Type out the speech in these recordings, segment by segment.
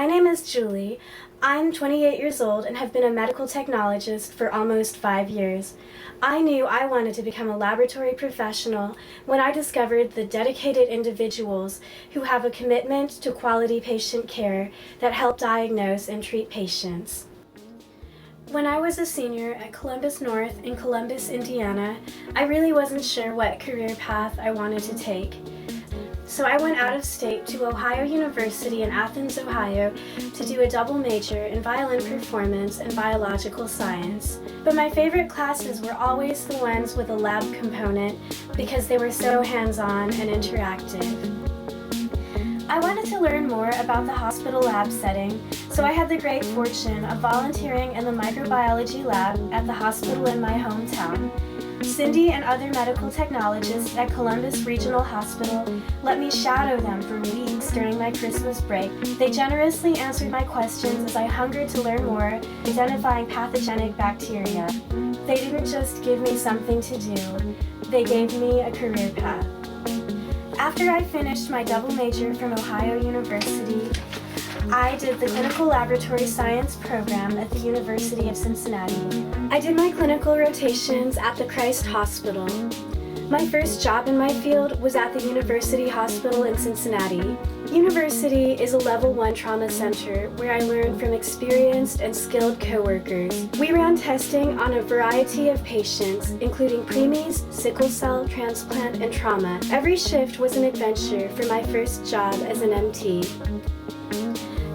My name is Julie. I'm 28 years old and have been a medical technologist for almost 5 years. I knew I wanted to become a laboratory professional when I discovered the dedicated individuals who have a commitment to quality patient care that help diagnose and treat patients. When I was a senior at Columbus North in Columbus, Indiana, I really wasn't sure what career path I wanted to take. So I went out of state to Ohio University in Athens, Ohio to do a double major in violin performance and biological science. But my favorite classes were always the ones with a lab component because they were so hands-on and interactive. I wanted to learn more about the hospital lab setting, so I had the great fortune of volunteering in the microbiology lab at the hospital in my hometown. Cindy and other medical technologists at Columbus Regional Hospital let me shadow them for weeks during my Christmas break. They generously answered my questions as I hungered to learn more, identifying pathogenic bacteria. They didn't just give me something to do, they gave me a career path. After I finished my double major from Ohio University, I did the Clinical Laboratory Science program at the University of Cincinnati. I did my clinical rotations at the Christ Hospital. My first job in my field was at the University Hospital in Cincinnati. University is a level 1 trauma center where I learned from experienced and skilled coworkers. We ran testing on a variety of patients, including preemies, sickle cell, transplant, and trauma. Every shift was an adventure for my first job as an MT.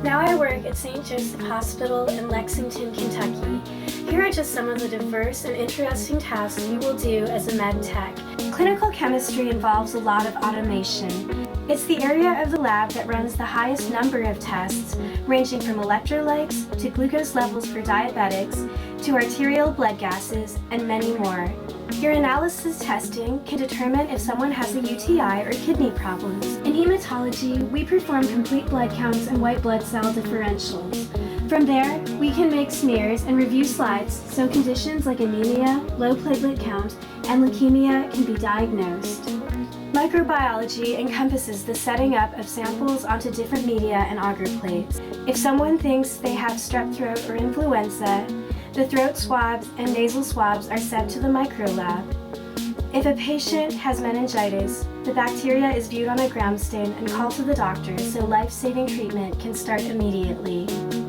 Now I work at St. Joseph Hospital in Lexington, Kentucky. Here are just some of the diverse and interesting tasks you will do as a med tech. Clinical chemistry involves a lot of automation. It's the area of the lab that runs the highest number of tests, ranging from electrolytes to glucose levels for diabetics to arterial blood gases and many more. Urinalysis testing can determine if someone has a UTI or kidney problems. In hematology, we perform complete blood counts and white blood cell differentials. From there, we can make smears and review slides so conditions like anemia, low platelet count, and leukemia can be diagnosed. Microbiology encompasses the setting up of samples onto different media and agar plates. If someone thinks they have strep throat or influenza, the throat swabs and nasal swabs are sent to the microlab. If a patient has meningitis, the bacteria is viewed on a gram stain and called to the doctor so life-saving treatment can start immediately.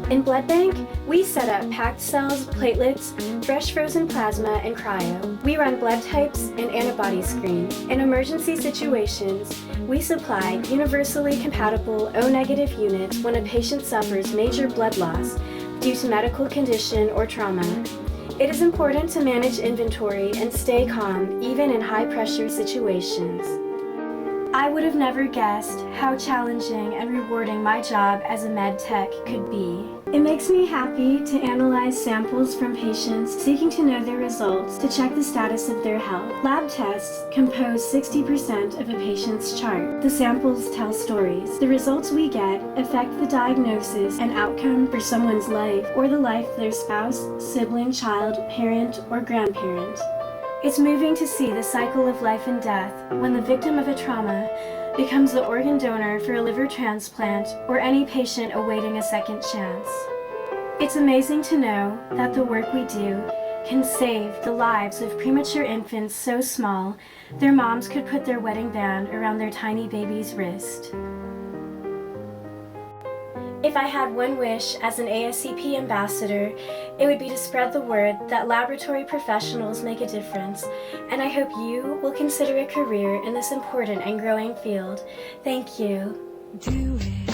In blood bank, we set up packed cells, platelets, fresh frozen plasma, and cryo. We run blood types and antibody screen. In emergency situations, we supply universally compatible O-negative units when a patient suffers major blood loss due to medical condition or trauma. It is important to manage inventory and stay calm even in high-pressure situations. I would have never guessed how challenging and rewarding my job as a med tech could be. It makes me happy to analyze samples from patients seeking to know their results to check the status of their health. Lab tests compose 60% of a patient's chart. The samples tell stories. The results we get affect the diagnosis and outcome for someone's life or the life of their spouse, sibling, child, parent, or grandparent. It's moving to see the cycle of life and death when the victim of a trauma becomes the organ donor for a liver transplant or any patient awaiting a second chance. It's amazing to know that the work we do can save the lives of premature infants so small their moms could put their wedding band around their tiny baby's wrist. If I had one wish as an ASCP Ambassador, it would be to spread the word that laboratory professionals make a difference, and I hope you will consider a career in this important and growing field. Thank you. Do it.